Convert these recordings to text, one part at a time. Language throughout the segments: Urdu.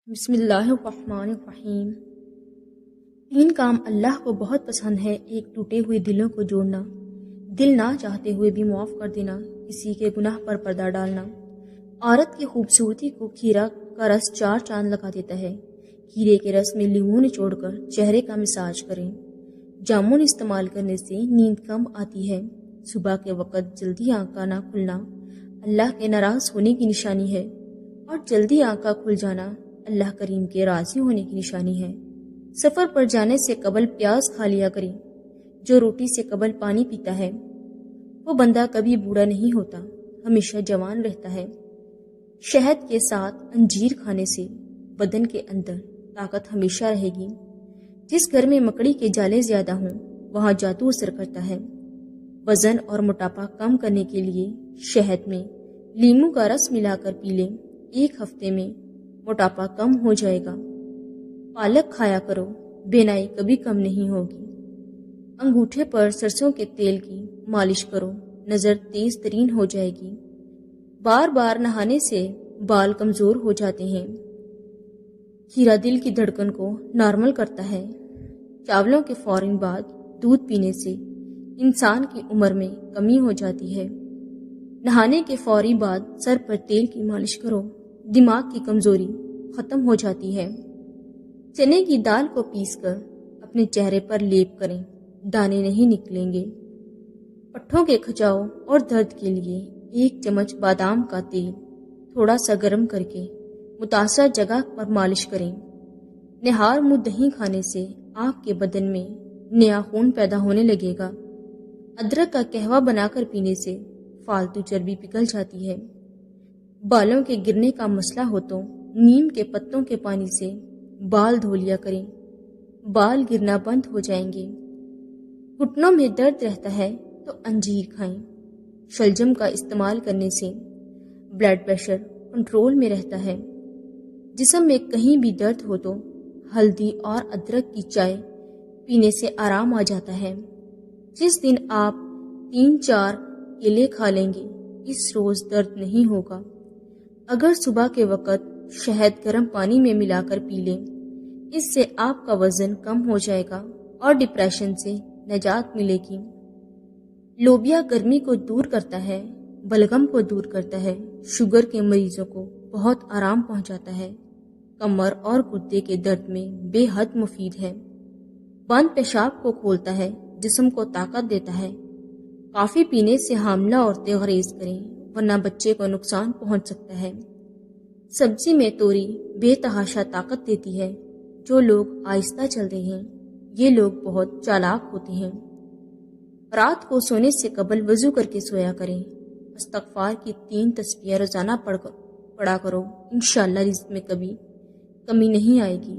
بسم اللہ الرحمن الرحیم۔ 3 کام اللہ کو بہت پسند ہے۔ ایک، ٹوٹے ہوئے دلوں کو جوڑنا، دل نہ چاہتے ہوئے بھی معاف کر دینا، کسی کے گناہ پر پردہ ڈالنا۔ عورت کی خوبصورتی کو کھیرا کا رس 4 چاند لگا دیتا ہے۔ کھیرے کے رس میں لیموں نچوڑ کر چہرے کا مساج کریں۔ جامن استعمال کرنے سے نیند کم آتی ہے۔ صبح کے وقت جلدی آنکھ کا نہ کھلنا اللہ کے ناراض ہونے کی نشانی ہے، اور جلدی آنکھ کا کھل جانا اللہ کریم کے راضی ہونے کی نشانی ہے۔ سفر پر جانے سے قبل پیاز کھا لیا کریں۔ جو روٹی سے قبل پانی پیتا ہے وہ بندہ کبھی بوڑھا نہیں ہوتا، ہمیشہ جوان رہتا ہے۔ شہد کے ساتھ انجیر کھانے سے بدن کے اندر طاقت ہمیشہ رہے گی۔ جس گھر میں مکڑی کے جالے زیادہ ہوں وہاں جادو اثر کرتا ہے۔ وزن اور موٹاپا کم کرنے کے لیے شہد میں لیموں کا رس ملا کر پی لیں۔ 1 ہفتے میں موٹاپا کم ہو جائے گا۔ پالک کھایا کرو، بینائی کبھی کم نہیں ہوگی۔ انگوٹھے پر سرسوں کے تیل کی مالش کرو، نظر تیز ترین ہو جائے گی۔ بار بار نہانے سے بال کمزور ہو جاتے ہیں۔ کھیرا دل کی دھڑکن کو نارمل کرتا ہے۔ چاولوں کے فوراً بعد دودھ پینے سے انسان کی عمر میں کمی ہو جاتی ہے۔ نہانے کے فوری بعد سر پر تیل کی مالش کرو، دماغ کی کمزوری ختم ہو جاتی ہے۔ چنے کی دال کو پیس کر اپنے چہرے پر لیپ کریں، دانے نہیں نکلیں گے۔ پٹھوں کے کھچاؤ اور درد کے لیے 1 چمچ بادام کا تیل تھوڑا سا گرم کر کے متاثرہ جگہ پر مالش کریں۔ نہار منہ دہی کھانے سے آپ کے بدن میں نیا خون پیدا ہونے لگے گا۔ ادرک کا قہوہ بنا کر پینے سے فالتو چربی پگھل جاتی ہے۔ بالوں کے گرنے کا مسئلہ ہو تو نیم کے پتوں کے پانی سے بال دھو لیا کریں، بال گرنا بند ہو جائیں گے۔ گھٹنوں میں درد رہتا ہے تو انجیر کھائیں۔ شلجم کا استعمال کرنے سے بلڈ پریشر کنٹرول میں رہتا ہے۔ جسم میں کہیں بھی درد ہو تو ہلدی اور ادرک کی چائے پینے سے آرام آ جاتا ہے۔ جس دن آپ 3-4 کیلے کھا لیں گے اس روز درد نہیں ہوگا۔ اگر صبح کے وقت شہد گرم پانی میں ملا کر پی لیں، اس سے آپ کا وزن کم ہو جائے گا اور ڈپریشن سے نجات ملے گی۔ لوبیا گرمی کو دور کرتا ہے، بلغم کو دور کرتا ہے، شوگر کے مریضوں کو بہت آرام پہنچاتا ہے، کمر اور گردے کے درد میں بے حد مفید ہے۔ بند پیشاب کو کھولتا ہے، جسم کو طاقت دیتا ہے۔ کافی پینے سے حاملہ عورتیں گریز کریں ورنہ بچے کو نقصان پہنچ سکتا ہے۔ سبزی میں توری بے تحاشا طاقت دیتی ہے۔ جو لوگ آہستہ چلتے ہیں یہ لوگ بہت چالاک ہوتے ہیں۔ رات کو سونے سے قبل وضو کر کے سویا کریں۔ استغفار کی 3 تسبیح روزانہ پڑھا کرو، انشاءاللہ رزق میں کبھی کمی نہیں آئے گی۔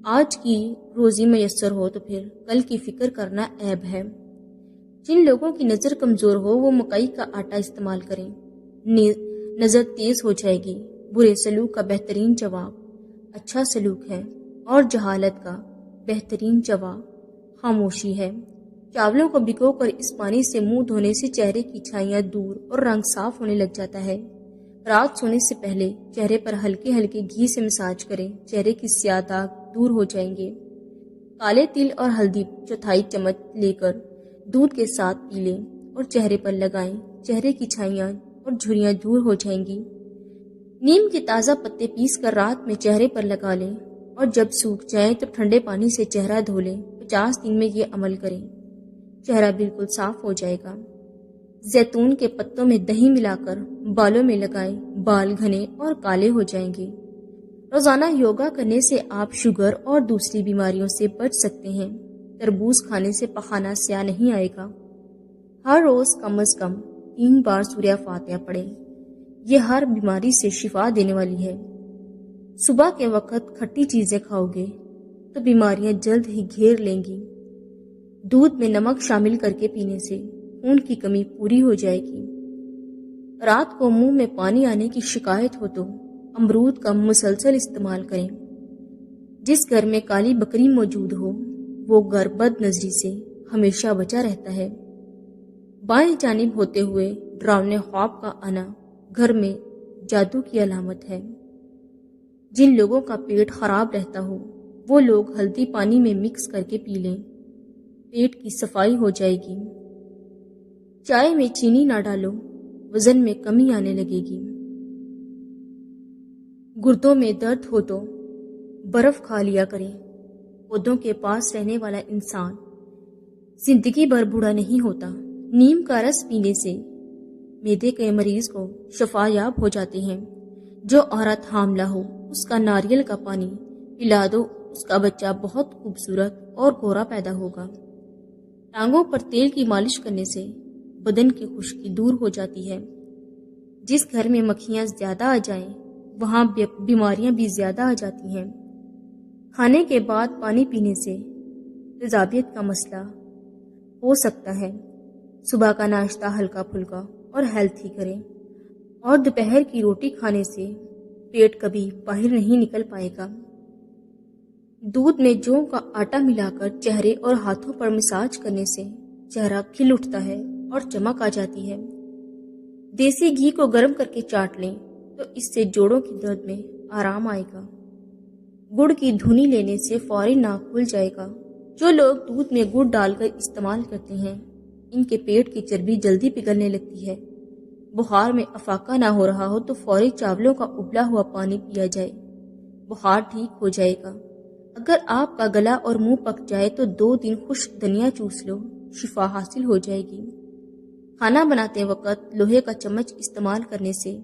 آج کی روزی میسر ہو تو پھر کل کی فکر کرنا عیب ہے۔ جن لوگوں کی نظر کمزور ہو وہ مکئی کا آٹا استعمال کریں، نظر تیز ہو جائے گی۔ برے سلوک کا بہترین جواب اچھا سلوک ہے، اور جہالت کا بہترین جواب خاموشی ہے۔ چاولوں کو بھگو کر اس پانی سے منہ دھونے سے چہرے کی چھائیاں دور اور رنگ صاف ہونے لگ جاتا ہے۔ رات سونے سے پہلے چہرے پر ہلکے ہلکے گھی سے مساج کریں، چہرے کی سیاہ داغ دور ہو جائیں گے۔ کالے تل اور ہلدی 1/4 چمچ لے کر دودھ کے ساتھ پی لیں اور چہرے پر لگائیں، چہرے کی چھائیاں اور جھریاں دور ہو جائیں گی۔ نیم کے تازہ پتے پیس کر رات میں چہرے پر لگا لیں اور جب سوکھ جائیں تو ٹھنڈے پانی سے چہرہ دھو لیں۔ 50 دن میں یہ عمل کریں، چہرہ بالکل صاف ہو جائے گا۔ زیتون کے پتوں میں دہی ملا کر بالوں میں لگائیں، بال گھنے اور کالے ہو جائیں گے۔ روزانہ یوگا کرنے سے آپ شوگر اور دوسری بیماریوں سے بچ سکتے ہیں۔ تربوز کھانے سے پخانہ سیاہ نہیں آئے گا۔ ہر روز کم از کم 3 بار سوریہ فاتحہ پڑھیں، یہ ہر بیماری سے شفا دینے والی ہے۔ صبح کے وقت کھٹی چیزیں کھاؤ گے تو بیماریاں جلد ہی گھیر لیں گی۔ دودھ میں نمک شامل کر کے پینے سے خون کی کمی پوری ہو جائے گی۔ رات کو منہ میں پانی آنے کی شکایت ہو تو امرود کا مسلسل استعمال کریں۔ جس گھر میں کالی بکری موجود ہو وہ گھر بد نظری سے ہمیشہ بچا رہتا ہے۔ بائیں جانب ہوتے ہوئے ڈراونے خواب کا آنا گھر میں جادو کی علامت ہے۔ جن لوگوں کا پیٹ خراب رہتا ہو وہ لوگ ہلدی پانی میں مکس کر کے پی لیں، پیٹ کی صفائی ہو جائے گی۔ چائے میں چینی نہ ڈالو، وزن میں کمی آنے لگے گی۔ گردوں میں درد ہو تو برف کھا لیا کریں۔ پودوں کے پاس رہنے والا انسان زندگی بھر بوڑھا نہیں ہوتا۔ نیم کا رس پینے سے معدے کے مریض کو شفا یاب ہو جاتے ہیں۔ جو عورت حاملہ ہو اس کا ناریل کا پانی پلا دو، اس کا بچہ بہت خوبصورت اور گورا پیدا ہوگا۔ ٹانگوں پر تیل کی مالش کرنے سے بدن کی خشکی دور ہو جاتی ہے۔ جس گھر میں مکھیاں زیادہ آ جائیں وہاں بیماریاں بھی زیادہ آ جاتی ہیں۔ کھانے کے بعد پانی پینے سے تیزابیت کا مسئلہ ہو سکتا ہے۔ صبح کا ناشتہ ہلکا پھلکا اور ہیلتھی کریں، اور دوپہر کی روٹی کھانے سے پیٹ کبھی باہر نہیں نکل پائے گا۔ دودھ میں جو کا آٹا ملا کر چہرے اور ہاتھوں پر مساج کرنے سے چہرہ کھل اٹھتا ہے اور چمک آ جاتی ہے۔ دیسی گھی کو گرم کر کے چاٹ لیں تو اس سے جوڑوں کی درد میں آرام آئے گا۔ گڑ کی دھنی لینے سے فوری ناک کھل جائے گا۔ جو لوگ دودھ میں گڑ ڈال کر استعمال کرتے ہیں ان کے پیٹ کی چربی جلدی پگھلنے لگتی ہے۔ بخار میں افاقہ نہ ہو رہا ہو تو فوری چاولوں کا ابلا ہوا پانی پیا جائے، بخار ٹھیک ہو جائے گا۔ اگر آپ کا گلا اور منہ پک جائے تو 2 دن خشک دھنیا چوس لو، شفا حاصل ہو جائے گی۔ کھانا بناتے وقت لوہے کا چمچ استعمال کرنے سے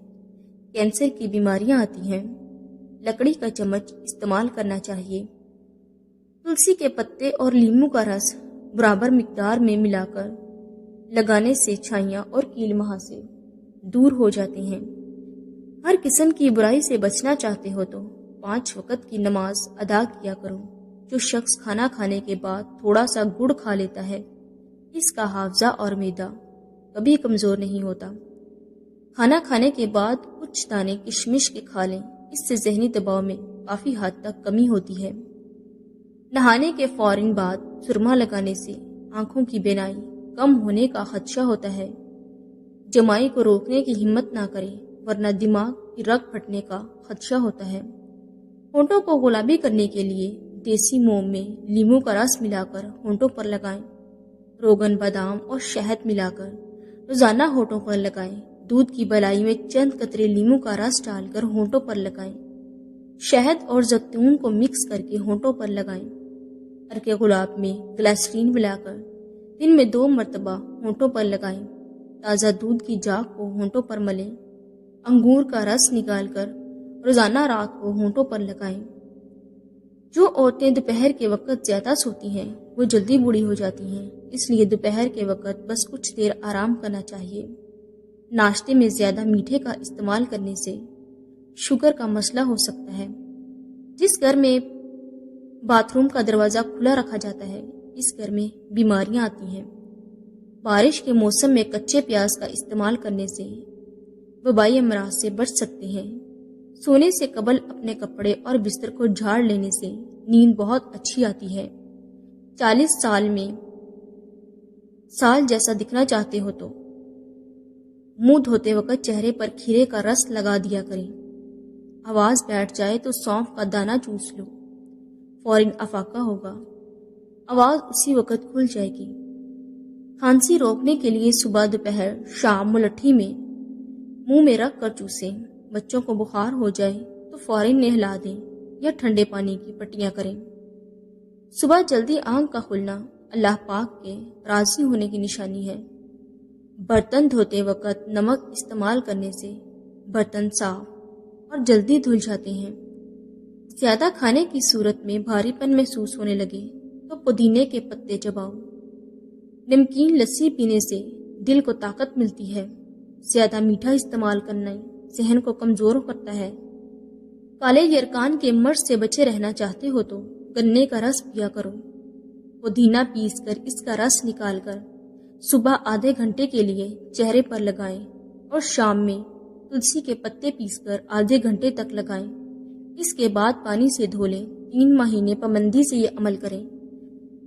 کینسر کی بیماریاں آتی ہیں۔ لکڑی کا چمچ استعمال کرنا چاہیے۔ تلسی کے پتے اور لیموں کا رس برابر مقدار میں ملا کر لگانے سے چھائیاں اور کیل مہاسے دور ہو جاتے ہیں۔ ہر قسم کی برائی سے بچنا چاہتے ہو تو 5 وقت کی نماز ادا کیا کرو۔ جو شخص کھانا کھانے کے بعد تھوڑا سا گڑ کھا لیتا ہے اس کا حافظہ اور معدہ کبھی کمزور نہیں ہوتا۔ کھانا کھانے کے بعد کچھ دانے کشمش کے کھا لیں، اس سے ذہنی دباؤ میں کافی حد تک کمی ہوتی ہے۔ نہانے کے فوراً بعد سرما لگانے سے آنکھوں کی بینائی کم ہونے کا خدشہ ہوتا ہے۔ جمائی کو روکنے کی ہمت نہ کریں ورنہ دماغ کی رگ پھٹنے کا خدشہ ہوتا ہے۔ ہونٹوں کو گلابی کرنے کے لیے دیسی موم میں لیموں کا رس ملا کر ہونٹوں پر لگائیں۔ روغن بادام اور شہد ملا کر روزانہ ہونٹوں پر لگائیں۔ دودھ کی بلائی میں چند قطرے لیموں کا رس ڈال کر ہونٹوں پر لگائیں۔ شہد اور زیتون کو مکس کر کے ہونٹوں پر لگائیں۔ عرق گلاب میں گلیسرین ملا کر دن میں 2 مرتبہ ہونٹوں پر لگائیں۔ تازہ دودھ کی جاگ کو ہونٹوں پر ملیں۔ انگور کا رس نکال کر روزانہ رات کو ہونٹوں پر لگائیں۔ جو عورتیں دوپہر کے وقت زیادہ سوتی ہیں وہ جلدی بوڑھی ہو جاتی ہیں، اس لیے دوپہر کے وقت بس کچھ دیر آرام کرنا چاہیے۔ ناشتے میں زیادہ میٹھے کا استعمال کرنے سے شوگر کا مسئلہ ہو سکتا ہے۔ جس گھر میں باتھ روم کا دروازہ کھلا رکھا جاتا ہے اس گھر میں بیماریاں آتی ہیں۔ بارش کے موسم میں کچے پیاز کا استعمال کرنے سے وبائی امراض سے بچ سکتے ہیں۔ سونے سے قبل اپنے کپڑے اور بستر کو جھاڑ لینے سے نیند بہت اچھی آتی ہے۔ 40 سال میں سال جیسا دکھنا چاہتے ہو تو منہ دھوتے وقت چہرے پر کھیرے کا رس لگا دیا کریں۔ آواز بیٹھ جائے تو سونف کا دانہ چوس لو، فوراً افاقہ ہوگا، آواز اسی وقت کھل جائے گی۔ کھانسی روکنے کے لیے صبح دوپہر شام ملٹھی میں منہ میں رکھ کر چوسیں۔ بچوں کو بخار ہو جائے تو فوراً نہلا دیں یا ٹھنڈے پانی کی پٹیاں کریں۔ صبح جلدی آنکھ کا کھلنا اللہ پاک کے راضی ہونے کی نشانی ہے۔ برتن دھوتے وقت نمک استعمال کرنے سے برتن صاف اور جلدی دھل جاتے ہیں۔ زیادہ کھانے کی صورت میں بھاری پن محسوس ہونے لگے تو پودینے کے پتے چباؤ۔ نمکین لسی پینے سے دل کو طاقت ملتی ہے۔ زیادہ میٹھا استعمال کرنا ذہن کو کمزور کرتا ہے۔ کالے یرکان کے مرض سے بچے رہنا چاہتے ہو تو گنے کا رس پیا کرو۔ پودینہ پیس کر اس کا رس نکال کر صبح آدھے گھنٹے کے لیے چہرے پر لگائیں اور شام میں تلسی کے پتے پیس کر آدھے گھنٹے تک لگائیں۔ اس کے بعد پانی سے دھو لیں۔ 3 مہینے پابندی سے یہ عمل کریں۔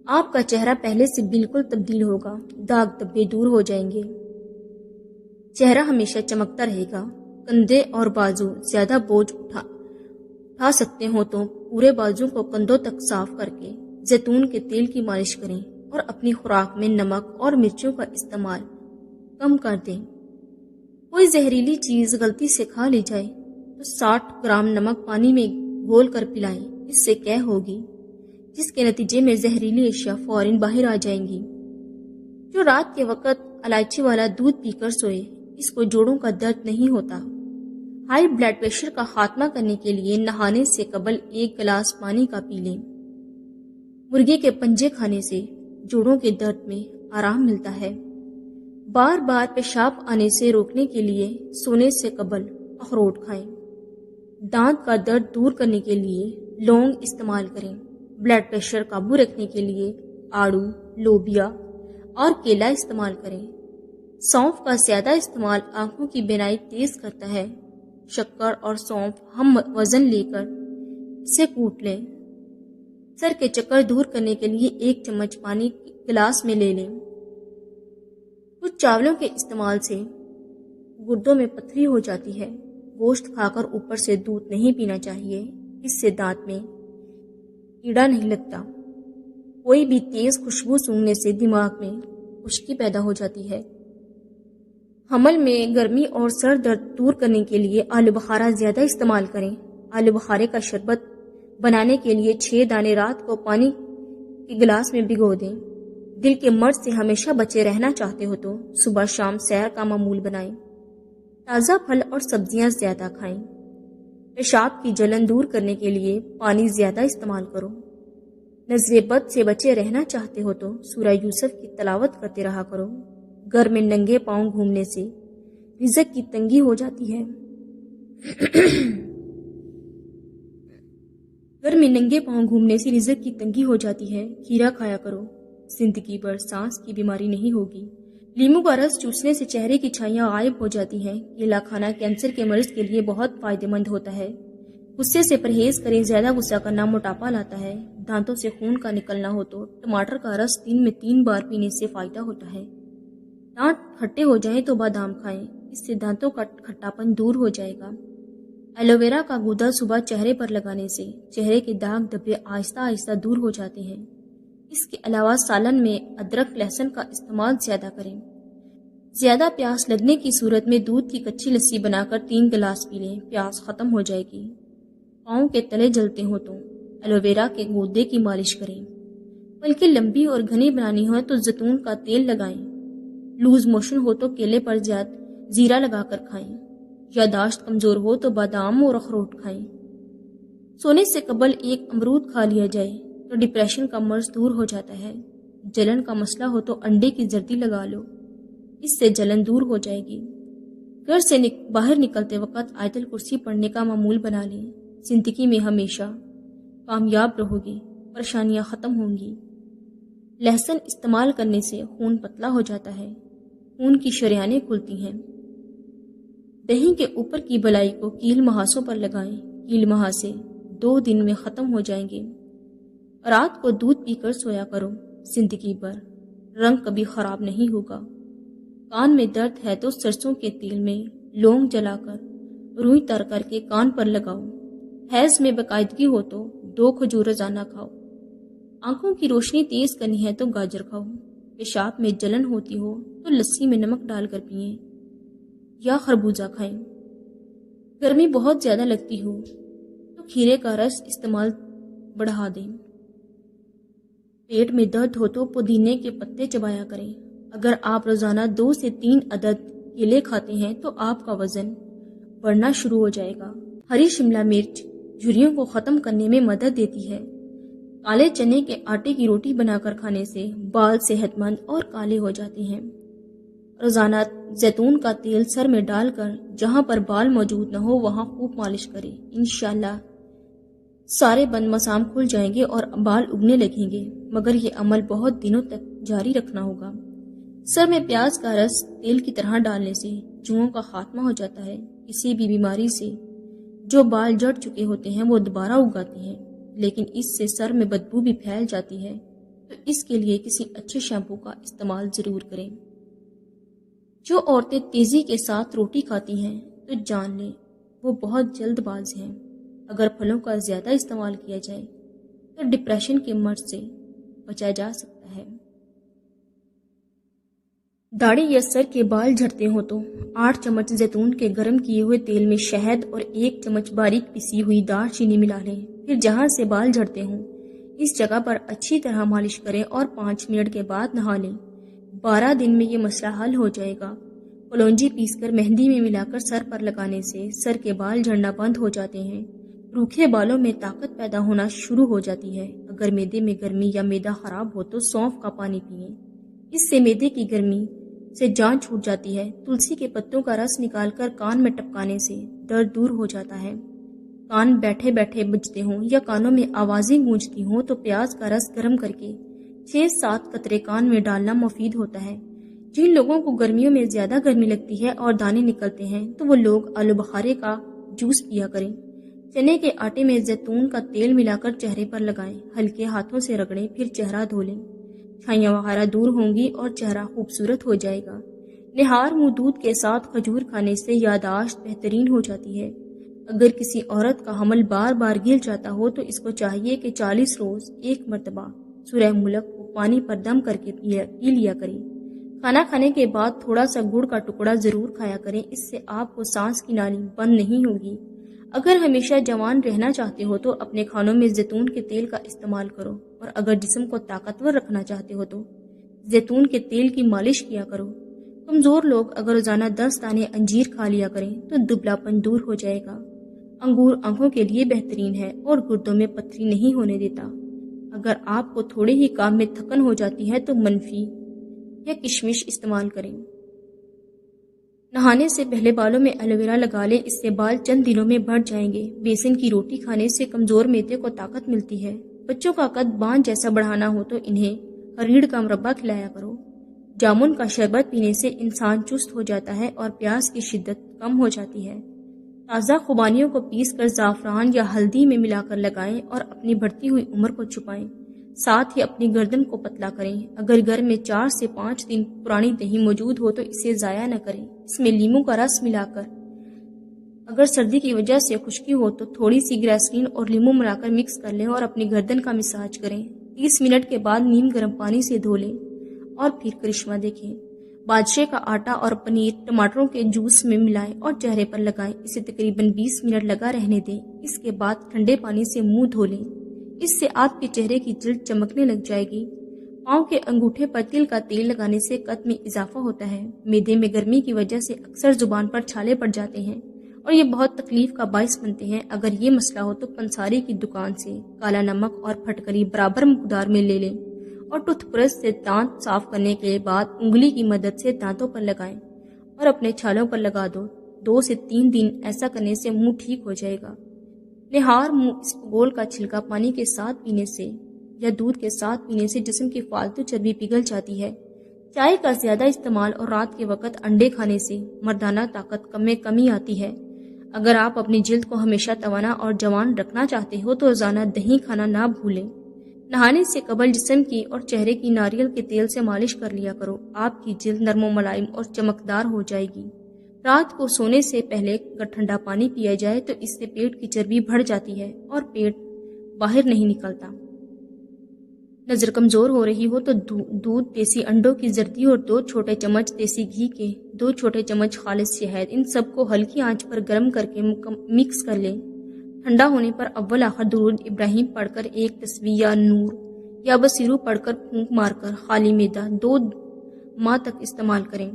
آپ کا چہرہ پہلے سے بالکل تبدیل ہوگا، داغ دھبے دور ہو جائیں گے، چہرہ ہمیشہ چمکتا رہے گا، کندھے اور بازو زیادہ بوجھ اٹھا سکتے ہو تو پورے بازو کو کندھوں تک صاف کر کے زیتون کے تیل کی مالش کریں اور اپنی خوراک میں نمک اور مرچوں کا استعمال کم کر دیں۔ کوئی زہریلی چیز غلطی سے کھا لی جائے تو 60 گرام نمک پانی میں گھول کر پلائیں، اس سے قے ہوگی، جس کے نتیجے میں زہریلی اشیاء فوراً باہر آ جائیں گی۔ جو رات کے وقت الائچی والا دودھ پی کر سوئے، اس کو جوڑوں کا درد نہیں ہوتا۔ ہائی بلڈ پریشر کا خاتمہ کرنے کے لیے نہانے سے قبل 1 گلاس پانی کا پی لیں۔ مرغے کے پنجے کھانے سے جوڑوں کے درد میں آرام ملتا ہے۔ بار بار پیشاب آنے سے روکنے کے لیے سونے سے قبل اخروٹ کھائیں۔ دانت کا درد دور کرنے کے لیے لونگ استعمال کریں۔ بلڈ پریشر قابو رکھنے کے لیے آڑو، لوبیا اور کیلا استعمال کریں۔ سونف کا زیادہ استعمال آنکھوں کی بینائی تیز کرتا ہے۔ شکر اور سونف ہم وزن لے کر اسے کوٹ لیں۔ سر کے چکر دور کرنے کے لیے 1 چمچ پانی گلاس میں لے لیں۔ کچھ چاولوں کے استعمال سے گردوں میں پتھری ہو جاتی ہے۔ گوشت کھا کر اوپر سے دودھ نہیں پینا چاہیے، اس سے دانت میں کیڑا نہیں لگتا۔ کوئی بھی تیز خوشبو سونگنے سے دماغ میں خشکی پیدا ہو جاتی ہے۔ حمل میں گرمی اور سر درد دور کرنے کے لیے آلو بخارا زیادہ استعمال کریں۔ آلو بخارے کا شربت بنانے کے لیے 6 دانے رات کو پانی کے گلاس میں بھگو دیں۔ دل کے مرض سے ہمیشہ بچے رہنا چاہتے ہو تو صبح شام سیر کا معمول بنائیں۔ تازہ پھل اور سبزیاں زیادہ کھائیں۔ پیشاب کی جلن دور کرنے کے لیے پانی زیادہ استعمال کرو۔ نظر بد سے بچے رہنا چاہتے ہو تو سورہ یوسف کی تلاوت کرتے رہا کرو۔ گھر میں ننگے پاؤں گھومنے سے رزق کی تنگی ہو جاتی ہے۔ گھر میں ننگے پاؤں گھومنے سے رزق کی تنگی ہو جاتی ہے۔ کھیرا کھایا کرو، زندگی بھر سانس کی بیماری نہیں ہوگی۔ لیموں کا رس چوسنے سے چہرے کی چھائیاں غائب ہو جاتی ہیں۔ کیلا کھانا کینسر کے مرض کے لیے بہت فائدہ مند ہوتا ہے۔ غصے سے پرہیز کریں، زیادہ غصہ کرنا موٹاپا لاتا ہے۔ دانتوں سے خون کا نکلنا ہو تو ٹماٹر کا رس دن میں 3 بار پینے سے فائدہ ہوتا ہے۔ دانت کھٹے ہو جائیں تو بادام کھائیں، اس سے دانتوں کا کھٹاپن دور ہو جائے گا۔ ایلو ویرا کا گودا صبح چہرے پر لگانے سے چہرے کے داغ دھبے آہستہ آہستہ دور ہو جاتے ہیں۔ اس کے علاوہ سالن میں ادرک لہسن کا استعمال زیادہ کریں۔ زیادہ پیاس لگنے کی صورت میں دودھ کی کچی لسی بنا کر 3 گلاس پی لیں، پیاس ختم ہو جائے گی۔ پاؤں کے تلے جلتے ہوں تو ایلو ویرا کے گودے کی مالش کریں۔ بلکہ لمبی اور گھنی بنانی ہو تو زیتون کا تیل لگائیں۔ لوز موشن ہو تو کیلے پر زیرہ لگا کر کھائیں۔ یاداشت کمزور ہو تو بادام اور اخروٹ کھائیں۔ سونے سے قبل 1 امرود کھا لیا جائے تو ڈپریشن کا مرض دور ہو جاتا ہے۔ جلن کا مسئلہ ہو تو انڈے کی زردی لگا لو، اس سے جلن دور ہو جائے گی۔ گھر سے باہر نکلتے وقت آیت الکرسی پڑھنے کا معمول بنا لیں۔ زندگی میں ہمیشہ کامیاب رہو گی، پریشانیاں ختم ہوں گی۔ لہسن استعمال کرنے سے خون پتلا ہو جاتا ہے، خون کی شریانیں کھلتی ہیں۔ دہی کے اوپر کی بلائی کو کیل مہاسوں پر لگائیں، کیل مہاسے 2 دن میں ختم ہو جائیں گے۔ رات کو دودھ پی کر سویا کرو، زندگی بھر رنگ کبھی خراب نہیں ہوگا۔ کان میں درد ہے تو سرسوں کے تیل میں لونگ جلا کر روئی تر کر کے کان پر لگاؤ۔ حیض میں باقاعدگی ہو تو 2 کھجور روزانہ کھاؤ۔ آنکھوں کی روشنی تیز کرنی ہے تو گاجر کھاؤ۔ پیشاب میں جلن ہوتی ہو تو لسی میں نمک ڈال کر پئیں یا خربوزہ کھائیں۔ گرمی بہت زیادہ لگتی ہو تو کھیرے کا رس استعمال بڑھا دیں۔ پیٹ میں درد ہو تو پودینے کے پتے چبایا کریں۔ اگر آپ روزانہ 2 سے 3 عدد کیلے کھاتے ہیں تو آپ کا وزن بڑھنا شروع ہو جائے گا۔ ہری شملہ مرچ جھریوں کو ختم کرنے میں مدد دیتی ہے۔ کالے چنے کے آٹے کی روٹی بنا کر کھانے سے بال صحت مند اور کالے ہو جاتے ہیں۔ روزانہ زیتون کا تیل سر میں ڈال کر جہاں پر بال موجود نہ ہو وہاں خوب مالش کریں۔ انشاءاللہ سارے بند مسام کھل جائیں گے اور بال اگنے لگیں گے، مگر یہ عمل بہت دنوں تک جاری رکھنا ہوگا۔ سر میں پیاز کا رس تیل کی طرح ڈالنے سے جوؤں کا خاتمہ ہو جاتا ہے۔ کسی بھی بیماری سے جو بال جڑ چکے ہوتے ہیں وہ دوبارہ اگاتے ہیں، لیکن اس سے سر میں بدبو بھی پھیل جاتی ہے، تو اس کے لیے کسی اچھے شیمپو کا استعمال ضرور کریں۔ جو عورتیں تیزی کے ساتھ روٹی کھاتی ہیں تو جان لیں وہ بہت جلد باز ہیں۔ اگر پھلوں کا زیادہ استعمال کیا جائے تو ڈپریشن کے مرض سے بچا جا سکتا ہے۔ داڑھی یا سر کے بال جھڑتے ہوں تو 8 چمچ زیتون کے گرم کیے ہوئے تیل میں شہد اور 1 چمچ باریک پسی ہوئی دار چینی ملا لیں۔ پھر جہاں سے بال جھڑتے ہوں اس جگہ پر اچھی طرح مالش کریں اور 5 منٹ کے بعد نہا لیں۔ 12 دن میں یہ مسئلہ حل ہو جائے گا۔ کلونجی پیس کر مہندی میں ملا کر سر پر لگانے سے سر کے بال جھڑنا بند ہو جاتے ہیں۔ روکھے بالوں میں طاقت پیدا ہونا شروع ہو جاتی ہے۔ اگر معدے میں گرمی یا معدہ خراب ہو تو سونف کا پانی پئیں، اس سے معدے کی گرمی سے جان چھوٹ جاتی ہے۔ تلسی کے پتوں کا رس نکال کر کان میں ٹپکانے سے درد دور ہو جاتا ہے۔ کان بیٹھے بیٹھے بجتے ہوں یا کانوں میں آوازیں گونجتی ہوں تو پیاز کا رس گرم کر کے 6-7 قطرے کان میں ڈالنا مفید ہوتا ہے۔ جن لوگوں کو گرمیوں میں زیادہ گرمی لگتی ہے اور دانے نکلتے ہیں تو وہ لوگ آلو بخارے کا جوس پیا کریں۔ چنے کے آٹے میں زیتون کا تیل ملا کر چہرے پر لگائیں، ہلکے ہاتھوں سے رگڑیں، پھر چہرہ دھو لیں۔ چھائیاں وغیرہ دور ہوں گی اور چہرہ خوبصورت ہو جائے گا۔ نہار منہ دودھ کے ساتھ کھجور کھانے سے یادداشت بہترین ہو جاتی ہے۔ اگر کسی عورت کا حمل بار بار گر جاتا ہو تو اس کو چاہیے کہ 40 روز 1 مرتبہ سورہ ملک کو پانی پر دم کر کے پی لیا کریں۔ کھانا کھانے کے بعد تھوڑا سا گڑ کا ٹکڑا ضرور کھایا کریں، اس سے آپ کو سانس کی نالی بند نہیں ہوگی۔ اگر ہمیشہ جوان رہنا چاہتے ہو تو اپنے کھانوں میں زیتون کے تیل کا استعمال کرو، اور اگر جسم کو طاقتور رکھنا چاہتے ہو تو زیتون کے تیل کی مالش کیا کرو۔ کمزور لوگ اگر روزانہ 10 دانے انجیر کھا لیا کریں تو دبلا پن دور ہو جائے گا۔ انگور آنکھوں کے لیے بہترین ہے اور گردوں میں پتھری نہیں ہونے دیتا۔ اگر آپ کو تھوڑے ہی کام میں تھکن ہو جاتی ہے تو منفی یا کشمش استعمال کریں۔ نہانے سے پہلے بالوں میں ایلو ویرا لگا لیں، اس سے بال چند دنوں میں بڑھ جائیں گے۔ بیسن کی روٹی کھانے سے کمزور معدے کو طاقت ملتی ہے۔ بچوں کا قد باندھ جیسا بڑھانا ہو تو انہیں ریڑھ کا مربع کھلایا کرو۔ جامن کا شربت پینے سے انسان چست ہو جاتا ہے اور پیاس کی شدت کم ہو جاتی ہے۔ تازہ خوبانیوں کو پیس کر زعفران یا ہلدی میں ملا کر لگائیں اور اپنی بڑھتی ہوئی عمر کو چھپائیں۔ ساتھ ہی اپنی گردن کو پتلا کریں۔ اگر گھر میں 4 سے 5 دن پرانی دہی موجود ہو تو اسے ضائع نہ کریں، اس میں لیموں کا رس ملا کر اگر سردی کی وجہ سے خشکی ہو تو تھوڑی سی گریسلین اور لیموں ملا کر مکس کر لیں اور اپنی گردن کا مساج کریں۔ 30 منٹ کے بعد نیم گرم پانی سے دھو لیں اور پھر کرشمہ دیکھیں۔ بادشاہ کا آٹا اور پنیر ٹماٹروں کے جوس میں ملائیں اور چہرے پر لگائیں، اسے تقریباً 20 منٹ لگا رہنے دیں۔ اس کے بعد ٹھنڈے پانی سے منہ دھو لیں، اس سے آپ کے چہرے کی جلد چمکنے لگ جائے گی۔ پاؤں کے انگوٹھے پر تل کا تیل لگانے سے قد میں اضافہ ہوتا ہے۔ معدے میں گرمی کی وجہ سے اکثر زبان پر چھالے پڑ جاتے ہیں اور یہ بہت تکلیف کا باعث بنتے ہیں۔ اگر یہ مسئلہ ہو تو پنساری کی دکان سے کالا نمک اور پھٹکری برابر مقدار میں لے لیں اور ٹوتھ برش سے دانت صاف کرنے کے بعد انگلی کی مدد سے دانتوں پر لگائیں اور اپنے چھالوں پر لگا دو۔ 2 سے 3 دن ایسا کرنے سے منہ ٹھیک ہو جائے گا۔ نہار منہ اسپغول کا چھلکا پانی کے ساتھ پینے سے یا دودھ کے ساتھ پینے سے جسم کی فالتو چربی پگھل جاتی ہے۔ چائے کا زیادہ استعمال اور رات کے وقت انڈے کھانے سے مردانہ طاقت میں کمی آتی ہے۔ اگر آپ اپنی جلد کو ہمیشہ توانا اور جوان رکھنا چاہتے ہو تو روزانہ دہی کھانا نہ بھولیں۔ نہانے سے قبل جسم کی اور چہرے کی ناریل کے تیل سے مالش کر لیا کرو، آپ کی جلد نرم و ملائم اور چمکدار ہو جائے گی۔ رات کو سونے سے پہلے اگر ٹھنڈا پانی پیا جائے تو اس سے پیٹ کی چربی بڑھ جاتی ہے اور پیٹ باہر نہیں نکلتا۔ نظر کمزور ہو رہی ہو تو دودھ، دیسی انڈوں کی زردی اور 2 چھوٹے چمچ دیسی گھی کے 2 چھوٹے چمچ خالص شہد، ان سب کو ہلکی آنچ پر گرم کر کے مکس کر لیں۔ ٹھنڈا ہونے پر اول آخر درود ابراہیم پڑھ کر 1 تسبیح یا نور یا بصیرو پڑھ کر پھونک مار کر خالی معدہ 2 ماہ تک استعمال کریں۔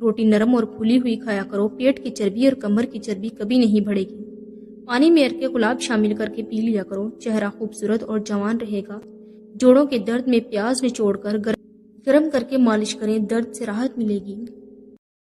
روٹی نرم اور پھولی ہوئی کھایا کرو، پیٹ کی چربی اور کمر کی چربی کبھی نہیں بڑھے گی۔ پانی میں عرق گلاب شامل کر کے پی لیا کرو، چہرہ خوبصورت اور جوان رہے گا۔ جوڑوں کے درد میں پیاز نچوڑ کر گرم کر کے مالش کریں، درد سے راحت ملے گی۔